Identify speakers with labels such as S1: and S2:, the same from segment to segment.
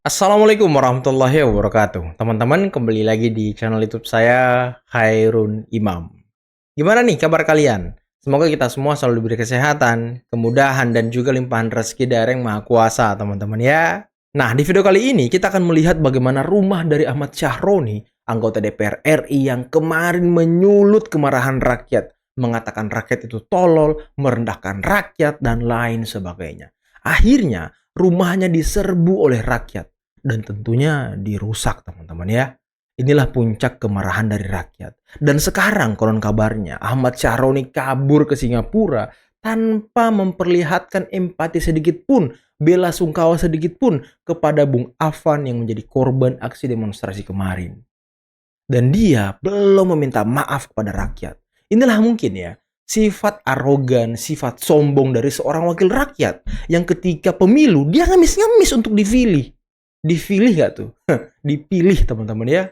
S1: Assalamualaikum warahmatullahi wabarakatuh. Teman-teman, kembali lagi di channel YouTube saya, Khairun Imam. Gimana nih kabar kalian? Semoga kita semua selalu diberi kesehatan, kemudahan, dan juga limpahan rezeki dari Yang Maha Kuasa, teman-teman ya. Nah, di video kali ini kita akan melihat bagaimana rumah dari Ahmad Syahroni, anggota DPR RI yang kemarin menyulut kemarahan rakyat, mengatakan rakyat itu tolol, merendahkan rakyat, dan lain sebagainya. Akhirnya, rumahnya diserbu oleh rakyat. Dan tentunya dirusak, teman-teman ya. Inilah puncak kemarahan dari rakyat. Dan sekarang konon kabarnya Ahmad Syahroni kabur ke Singapura tanpa memperlihatkan empati sedikit pun, bela sungkawa sedikit pun kepada Bung Afan yang menjadi korban aksi demonstrasi kemarin. Dan dia belum meminta maaf kepada rakyat. Inilah mungkin ya, sifat arogan, sifat sombong dari seorang wakil rakyat yang ketika pemilu dia ngemis-ngemis untuk dipilih. Dipilih gak tuh? Dipilih, teman-teman ya.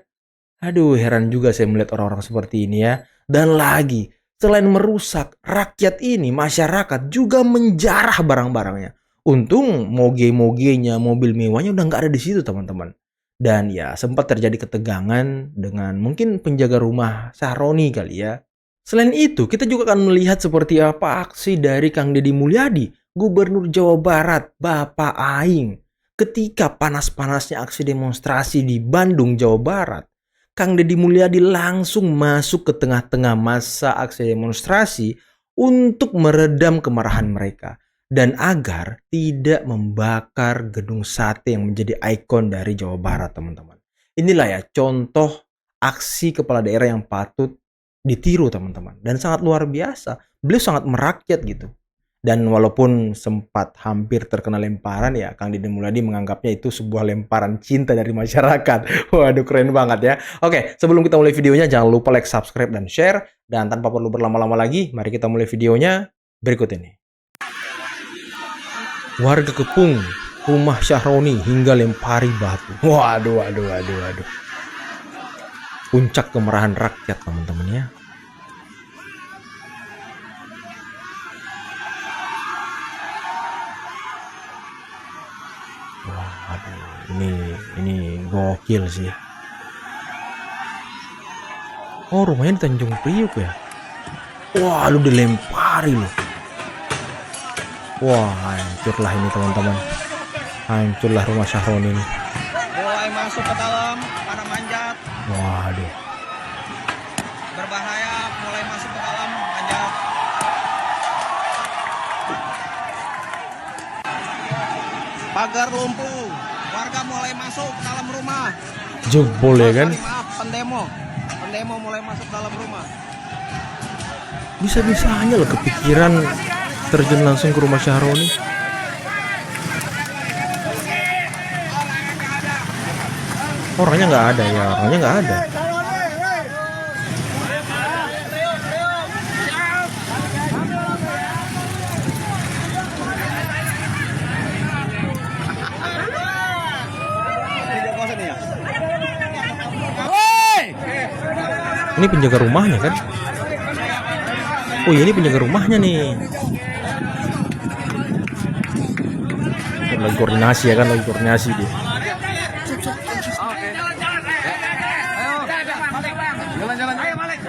S1: Aduh, heran juga saya melihat orang-orang seperti ini ya. Dan lagi, selain merusak, rakyat ini, masyarakat juga menjarah barang-barangnya. Untung moge-mogenya, mobil mewahnya udah nggak ada di situ, teman-teman. Dan ya, sempat terjadi ketegangan dengan mungkin penjaga rumah Syahroni kali ya. Selain itu, kita juga akan melihat seperti apa aksi dari Kang Deddy Mulyadi, Gubernur Jawa Barat, Bapak Aing. Ketika panas-panasnya aksi demonstrasi di Bandung, Jawa Barat, Kang Deddy Mulyadi langsung masuk ke tengah-tengah masa aksi demonstrasi untuk meredam kemarahan mereka. Dan agar tidak membakar gedung sate yang menjadi ikon dari Jawa Barat, teman-teman. Inilah ya contoh aksi kepala daerah yang patut ditiru, teman-teman. Dan sangat luar biasa. Beliau sangat merakyat gitu. Dan walaupun sempat hampir terkena lemparan ya, Kang Deddy Mulyadi menganggapnya itu sebuah lemparan cinta dari masyarakat. Waduh, keren banget ya. Oke, sebelum kita mulai videonya jangan lupa like, subscribe, dan share. Dan tanpa perlu berlama-lama lagi, mari kita mulai videonya berikut ini. Warga kepung rumah Syahroni hingga lempari batu. Waduh. Puncak kemarahan rakyat, teman-teman ya. Ini gokil sih. Oh, rumahnya di Tanjung Priuk ya. Wah, lu dilempari lu. Wah, hancurlah ini, teman-teman. Hancurlah rumah Syahroni ini.
S2: Mulai masuk ke dalam, pada manjat.
S1: Waduh.
S2: Berbahaya, mulai masuk ke dalam, manjat. Pagar lumpuh. Warga mulai masuk dalam rumah.
S1: Jebol ya kan?
S2: Maaf, pendemo mulai masuk dalam rumah.
S1: Bisa-bisanya loh kepikiran terjun langsung ke rumah Syahroni. Orangnya nggak ada ya, orangnya nggak ada. Ini penjaga rumahnya kan? Oh iya, ini penjaga rumahnya nih. Lagi koordinasi ya kan, lagi koordinasi dia.
S2: Jalan-jalan. Ayo balik.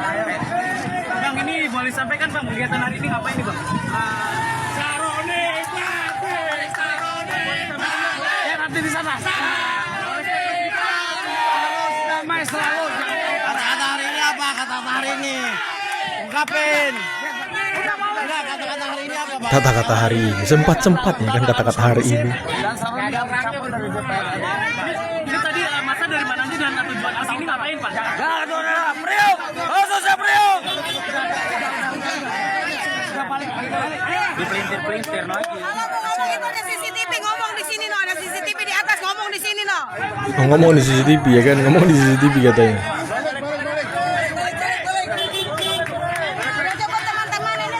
S2: Bang, ini boleh sampaikan Bang, kegiatan hari ini ngapain nih Bang? Syahroni ya, nanti di sana. Damai selalu. Kata-kata hari ini apa? Kata-kata hari ini. Ungkapin. Kata-kata hari ini apa Bang?
S1: Kata-kata hari ini, sempat-sempatnya kan kata-kata hari ini.
S2: Ini tadi masa dari mana aja dan tujuan aksi ini ngapain Pak? Priuk, khususnya Priuk. Dipelintir-pelintir lagi.
S3: Kalau mau ngomong itu ada CCTV, ngomong di sini no, ada CCTV di atas, ngomong di sini no.
S1: Oh, ngomong di CCTV ya kan, ngomong di CCTV katanya.
S3: Coba teman-teman ini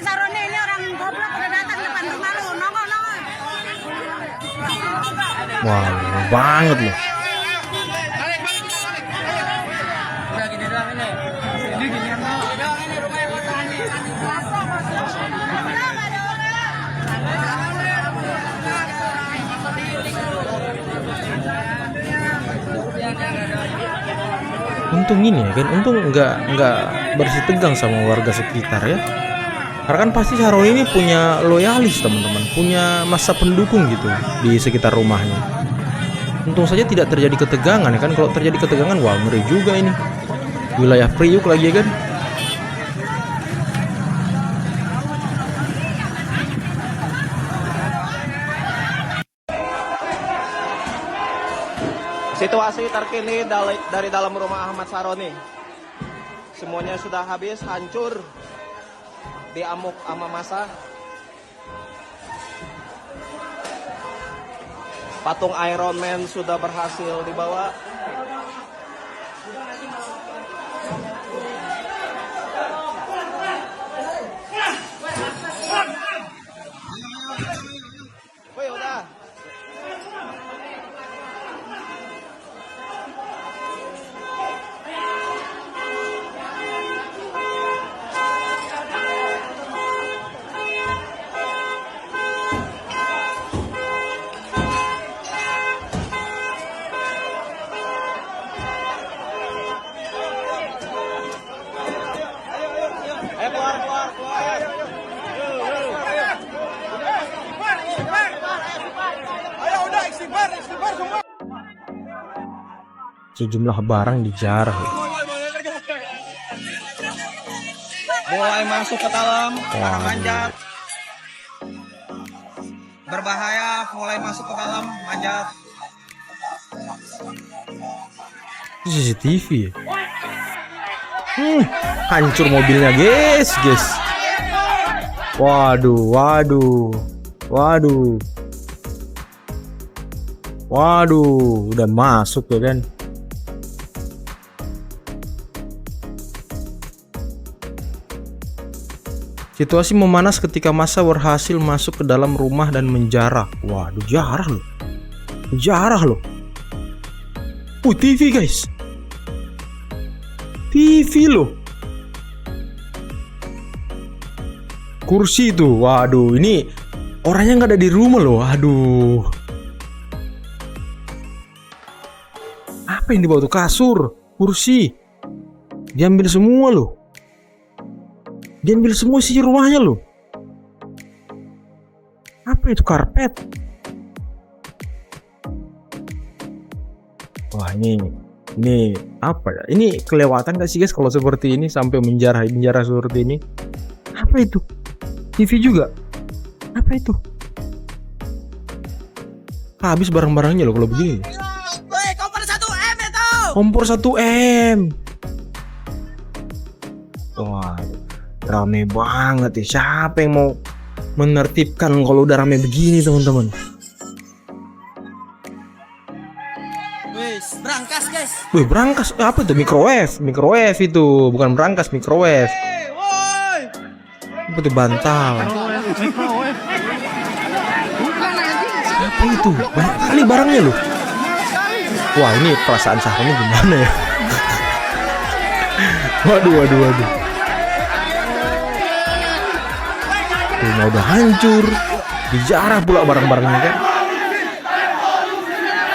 S3: Syahroni ini orang goblok udah datang depan rumah lu, nongol.
S1: Wah, banget loh.
S2: Udah gini doang ini. Ini ginian doang. Ini rumah yang tani.
S1: Untung ini ya kan, untung nggak bersih tegang sama warga sekitar ya. Karena kan pasti Sahroni ini punya loyalis teman-teman, punya massa pendukung gitu di sekitar rumahnya. Untung saja tidak terjadi ketegangan ya kan. Kalau terjadi ketegangan, wah ngeri juga ini. Wilayah Priuk lagi ya kan.
S2: Situasi terkini dari dalam rumah Ahmad Sahroni. Semuanya sudah habis, hancur, diamuk sama massa. Patung Iron Man sudah berhasil dibawa. Woi, udah. Keluar. Ayo udah istighfar semua.
S1: Sejumlah barang dijarah.
S2: Mulai masuk ke dalam,
S1: Wah.
S2: manjat. Berbahaya, mulai masuk ke dalam, manjat.
S1: CCTV ya? Hancur mobilnya guys. Waduh, udah masuk ya kan. Situasi memanas ketika massa berhasil masuk ke dalam rumah dan menjarah. Waduh, jarah loh. TV guys. TV loh. Kursi itu, waduh, ini orangnya nggak ada di rumah loh. Aduh. Apa yang dibawa tuh? Kasur, kursi. Diambil semua loh. Diambil semua isi rumahnya loh. Apa itu? Karpet. Wah, ini apa ya? Ini kelewatan gak sih guys kalau seperti ini sampai menjarah seperti ini? Apa itu? TV juga? Apa itu? Habis barang-barangnya loh kalau begini.
S3: Woi, kompor 1M itu.
S1: Kompor 1M. Wah, rame banget ya. Siapa yang mau menertibkan kalau udah rame begini teman-teman?
S2: Wis, berangkas guys.
S1: Wih, berangkas apa itu? Microwave itu, bukan berangkas, microwave.
S2: Woi.
S1: Apa itu? Bantal. Apa itu? Banyak kali barangnya loh. Wah, ini perasaan Sahroni gimana ya? Waduh. Rumah udah hancur, dijarah pula barang-barangnya kan.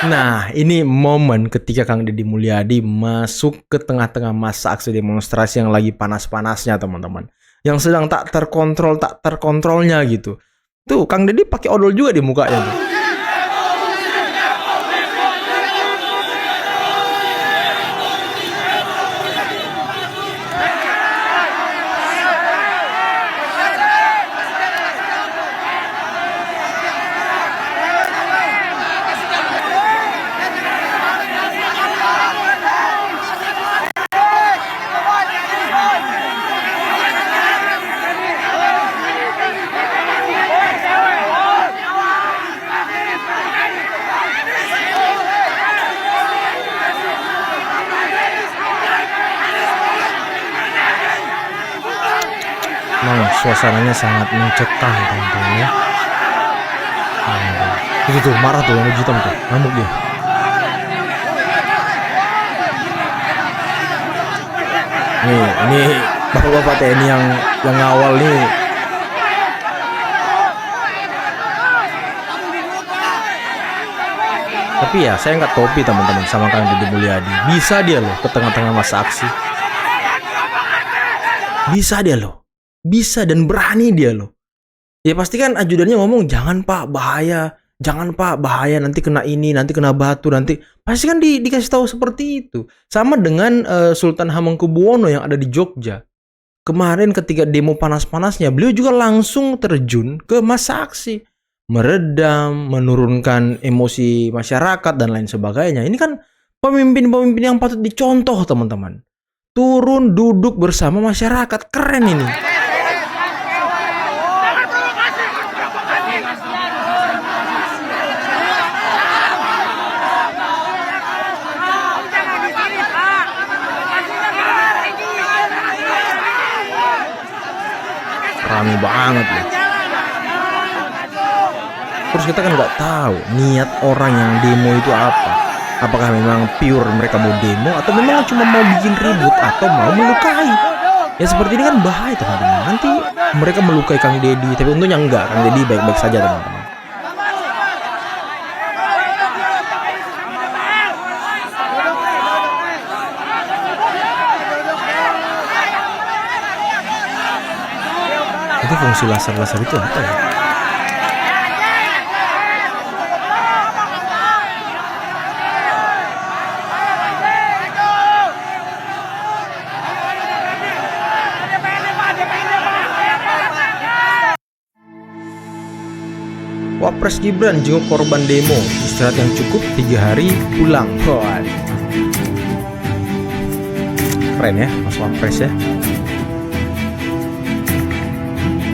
S1: Nah, ini momen ketika Kang Deddy Mulyadi masuk ke tengah-tengah masa aksi demonstrasi yang lagi panas-panasnya teman-teman. Yang sedang tak terkontrolnya gitu. Tuh, Kang Deddy pakai odol juga di mukanya tuh. Memang suasananya sangat mencekam teman-teman ya. Itu tuh marah tuh yang hitam tuh, ngamuk dia. Ini bapak-bapak TNI yang ngawal nih. Tapi ya saya nggak topi teman-teman sama Kang Deddy Mulyadi. Bisa dia loh ke tengah-tengah masa aksi. Bisa dia loh. Bisa dan berani dia loh. Ya pasti kan ajudannya ngomong jangan Pak bahaya. Jangan Pak bahaya nanti kena ini, nanti kena batu, nanti pasti kan dikasih tahu seperti itu. Sama dengan Sultan Hamengkubuwono yang ada di Jogja. Kemarin ketika demo panas-panasnya beliau juga langsung terjun ke masa aksi. Meredam, menurunkan emosi masyarakat dan lain sebagainya. Ini kan pemimpin-pemimpin yang patut dicontoh teman-teman. Turun duduk bersama masyarakat, keren ini. Rame banget loh. Terus kita kan nggak tahu niat orang yang demo itu apa. Apakah memang pure mereka mau demo atau memang cuma mau bikin ribut atau mau melukai. Ya seperti ini kan bahaya teman-teman. Nanti mereka melukai Kang Deddy, tapi untungnya enggak. Kang Deddy baik-baik saja teman-teman. Itu fungsi laser-laser itu apa ya? Wapres Gibran jenguk korban demo, istirahat yang cukup 3 hari pulang. Keren ya Mas Wapres ya.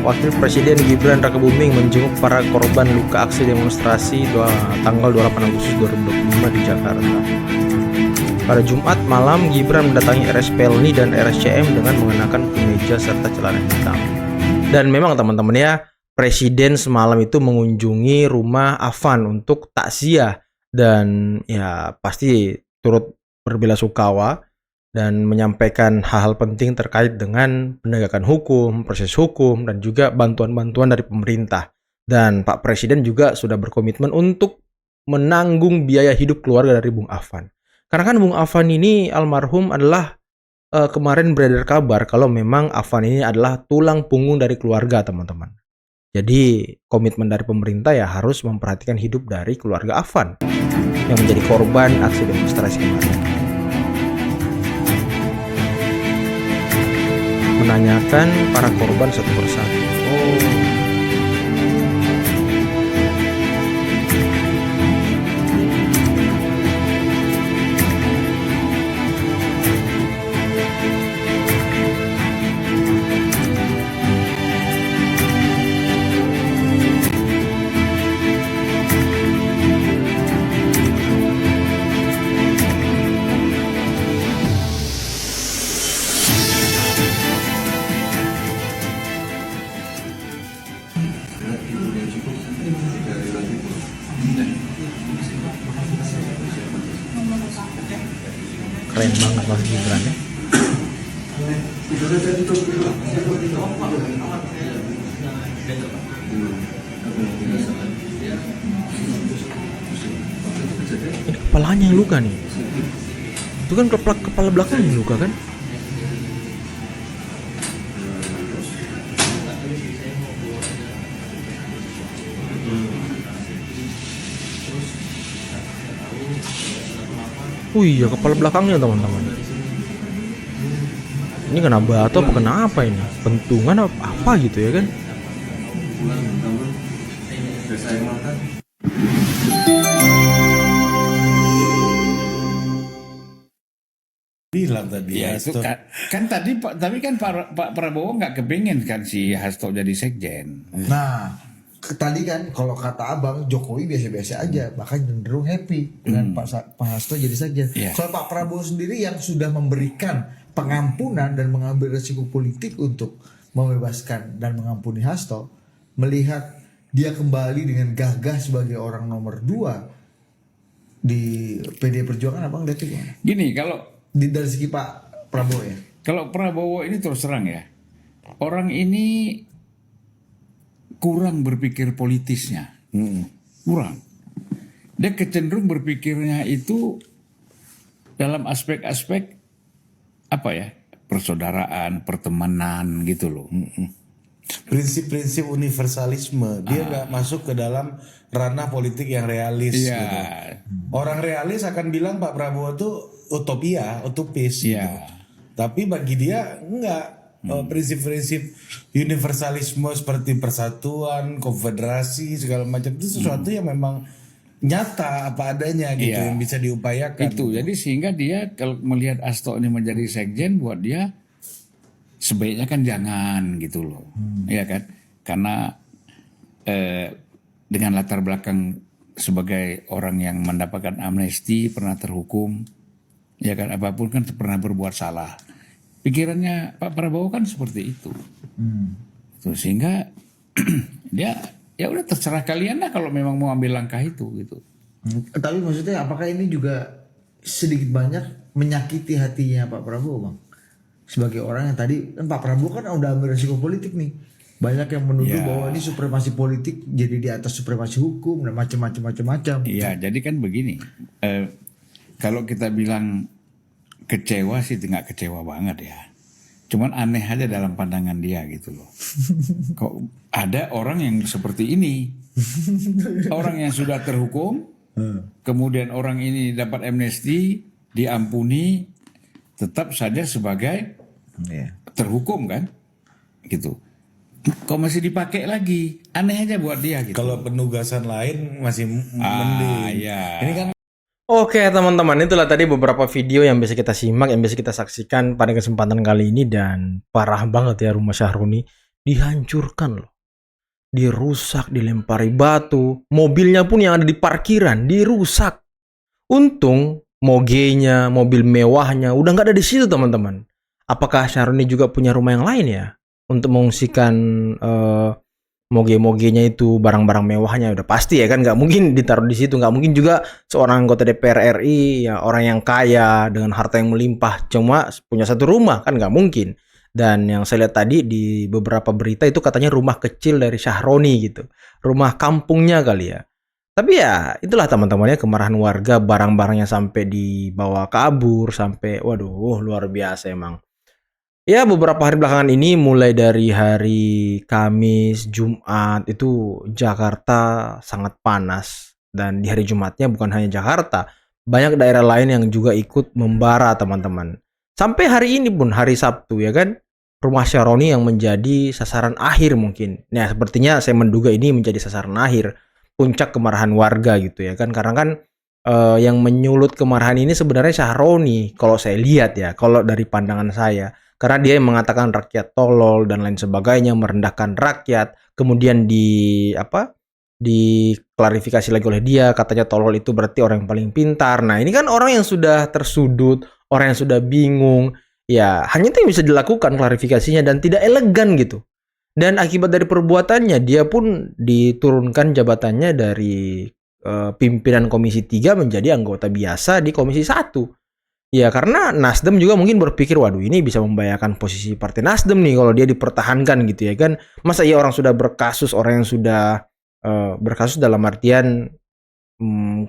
S1: Wakil Presiden Gibran Rakabuming menjenguk para korban luka aksi demonstrasi tanggal 28 Agustus 2025 di Jakarta. Pada Jumat malam, Gibran mendatangi RS Pelni dan RSCM dengan mengenakan kemeja serta celana hitam. Dan memang teman-teman ya, Presiden semalam itu mengunjungi rumah Afan untuk takziah dan ya pasti turut berbelasungkawa dan menyampaikan hal-hal penting terkait dengan penegakan hukum, proses hukum, dan juga bantuan-bantuan dari pemerintah. Dan Pak Presiden juga sudah berkomitmen untuk menanggung biaya hidup keluarga dari Bung Afan. Karena kan Bung Afan ini almarhum adalah kemarin beredar kabar kalau memang Afan ini adalah tulang punggung dari keluarga teman-teman. Jadi komitmen dari pemerintah ya harus memperhatikan hidup dari keluarga Afan yang menjadi korban aksi demonstrasi kemarin. Menanyakan para korban satu persatu. Keren banget Mas Gibran ya. Ini kepalanya yang luka nih. Itu kan kepala belakang yang luka kan? Oh iya, kepala belakangnya teman-teman. Ini kena batu apa kena apa ini? Bentungan apa gitu ya kan?
S4: Bilang tadi
S5: Ya itu kan tadi tapi kan Pak Prabowo nggak kepingin kan si Hasto jadi sekjen.
S4: Nah, tadi kan kalau kata abang Jokowi biasa-biasa aja, bahkan cenderung happy dengan Pak Hasto jadi sekjen.
S5: Yeah.
S4: Soal Pak Prabowo sendiri yang sudah memberikan pengampunan dan mengambil resiko politik untuk membebaskan dan mengampuni Hasto, melihat dia kembali dengan gagah sebagai orang nomor 2 di PD Perjuangan, abang lihat itu gimana?
S5: Gini kalau
S4: Dari segi Pak Prabowo ya.
S5: Kalau Prabowo ini terus terang ya, orang ini kurang berpikir politisnya, kurang. dia kecenderung berpikirnya itu dalam aspek-aspek apa ya, persaudaraan, pertemanan gitu loh.
S6: Prinsip-prinsip universalisme dia nggak masuk ke dalam ranah politik yang realis
S5: Iya.
S6: gitu. Orang realis akan bilang Pak Prabowo tuh utopia, utopis gitu.
S5: Iya.
S6: Tapi bagi dia enggak. Prinsip-prinsip universalisme seperti persatuan, konfederasi segala macam itu sesuatu yang memang nyata apa adanya gitu,
S5: Iya.
S6: yang bisa diupayakan.
S5: Itu jadi sehingga dia kalau melihat Hasto ini menjadi sekjen, buat dia sebaiknya kan jangan gitu loh, ya kan? Karena dengan latar belakang sebagai orang yang mendapatkan amnesti, pernah terhukum, ya kan, apapun kan pernah berbuat salah. Pikirannya Pak Prabowo kan seperti itu. Tuh, sehingga dia ya udah terserah kalian lah kalau memang mau ambil langkah itu gitu.
S4: Tapi maksudnya apakah ini juga sedikit banyak menyakiti hatinya Pak Prabowo, Bang? Sebagai orang yang tadi kan Pak Prabowo kan udah ambil resiko politik nih. Banyak yang menuduh
S5: Ya.
S4: bahwa ini supremasi politik jadi di atas supremasi hukum dan macam-macam.
S5: Iya, jadi kan begini. Kalau kita bilang kecewa sih nggak kecewa banget ya. Cuman aneh aja dalam pandangan dia gitu loh. Kok ada orang yang seperti ini? Orang yang sudah terhukum, kemudian orang ini dapat amnesti, diampuni, tetap saja sebagai terhukum kan? Gitu. Kok masih dipakai lagi? Aneh aja buat dia gitu.
S6: Kalau penugasan lain masih
S5: Ah,
S6: mending.
S5: iya.
S6: Ini kan
S1: Oke teman-teman, itulah tadi beberapa video yang bisa kita simak, yang bisa kita saksikan pada kesempatan kali ini. Dan parah banget ya, rumah Syahroni dihancurkan loh, dirusak, dilempari batu, mobilnya pun yang ada di parkiran dirusak. Untung mogenya, mobil mewahnya udah nggak ada di situ teman-teman. Apakah Syahroni juga punya rumah yang lain ya untuk mengungsikan moge-mogenya itu, barang-barang mewahnya? Udah pasti ya kan, nggak mungkin ditaruh di situ. Nggak mungkin juga seorang anggota DPR RI, ya orang yang kaya dengan harta yang melimpah cuma punya satu rumah, kan nggak mungkin. Dan yang saya lihat tadi di beberapa berita itu katanya rumah kecil dari Syahroni gitu, rumah kampungnya kali ya. Tapi ya itulah teman-temannya, kemarahan warga, barang-barangnya sampai dibawa kabur, sampai waduh luar biasa emang. Ya beberapa hari belakangan ini, mulai dari hari Kamis, Jumat, itu Jakarta sangat panas. Dan di hari Jumatnya bukan hanya Jakarta, banyak daerah lain yang juga ikut membara teman-teman. Sampai hari ini pun, hari Sabtu ya kan, rumah Syahroni yang menjadi sasaran akhir mungkin. Nah sepertinya saya menduga ini menjadi sasaran akhir, puncak kemarahan warga gitu ya kan. Karena kan yang menyulut kemarahan ini sebenarnya Syahroni kalau saya lihat ya, kalau dari pandangan saya. Karena dia yang mengatakan rakyat tolol dan lain sebagainya, merendahkan rakyat. Kemudian diklarifikasi lagi oleh dia, katanya tolol itu berarti orang yang paling pintar. Nah ini kan orang yang sudah tersudut, orang yang sudah bingung. Ya hanya itu yang bisa dilakukan klarifikasinya, dan tidak elegan gitu. Dan akibat dari perbuatannya, dia pun diturunkan jabatannya dari pimpinan Komisi 3 menjadi anggota biasa di Komisi 1. Ya karena Nasdem juga mungkin berpikir, waduh ini bisa membahayakan posisi Partai Nasdem nih kalau dia dipertahankan gitu ya kan. Masa iya orang sudah berkasus, orang yang sudah berkasus dalam artian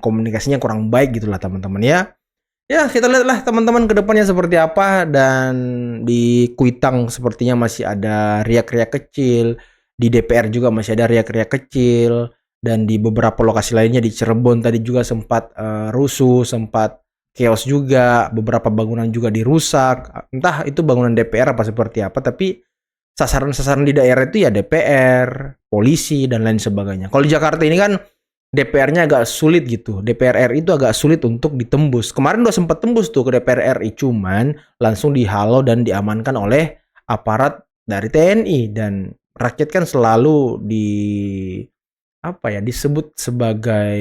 S1: komunikasinya kurang baik gitulah teman-teman ya. Ya kita lihatlah teman-teman ke depannya seperti apa. Dan di Kuitang sepertinya masih ada riak-riak kecil, di DPR juga masih ada riak-riak kecil, dan di beberapa lokasi lainnya di Cirebon tadi juga sempat rusuh, sempat chaos juga, beberapa bangunan juga dirusak. Entah itu bangunan DPR apa seperti apa, tapi sasaran-sasaran di daerah itu ya DPR, polisi, dan lain sebagainya. Kalau di Jakarta ini kan DPR-nya agak sulit gitu. DPR RI itu agak sulit untuk ditembus. Kemarin udah sempat tembus tuh ke DPR RI, cuman langsung dihalau dan diamankan oleh aparat dari TNI. Dan rakyat kan selalu disebut sebagai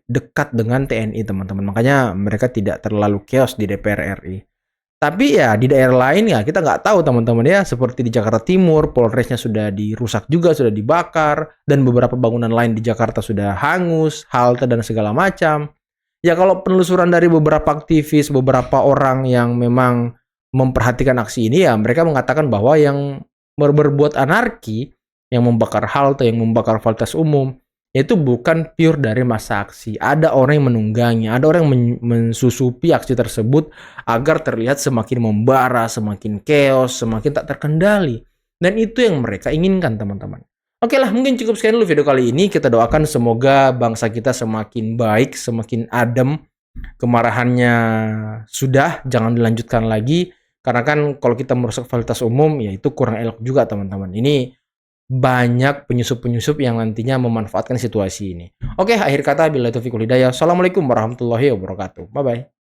S1: dekat dengan TNI teman-teman. Makanya mereka tidak terlalu chaos di DPR RI. Tapi ya di daerah lain ya kita nggak tahu teman-teman ya. Seperti di Jakarta Timur, Polresnya sudah dirusak juga, sudah dibakar. Dan beberapa bangunan lain di Jakarta sudah hangus, halte dan segala macam. Ya kalau penelusuran dari beberapa aktivis, beberapa orang yang memang memperhatikan aksi ini, ya mereka mengatakan bahwa yang berbuat anarki, yang membakar halte, yang membakar fasilitas umum, yaitu bukan pure dari masa aksi. Ada orang yang menunggangi, ada orang yang mensusupi aksi tersebut agar terlihat semakin membara, semakin chaos, semakin tak terkendali. Dan itu yang mereka inginkan, teman-teman. Oke lah, mungkin cukup sekian dulu video kali ini. Kita doakan semoga bangsa kita semakin baik, semakin adem. Kemarahannya sudah, jangan dilanjutkan lagi. Karena kan kalau kita merusak fasilitas umum, ya itu kurang elok juga, teman-teman. Ini banyak penyusup-penyusup yang nantinya memanfaatkan situasi ini. Oke, akhir kata, billahi taufiq wal hidayah. Assalamualaikum warahmatullahi wabarakatuh. Bye-bye.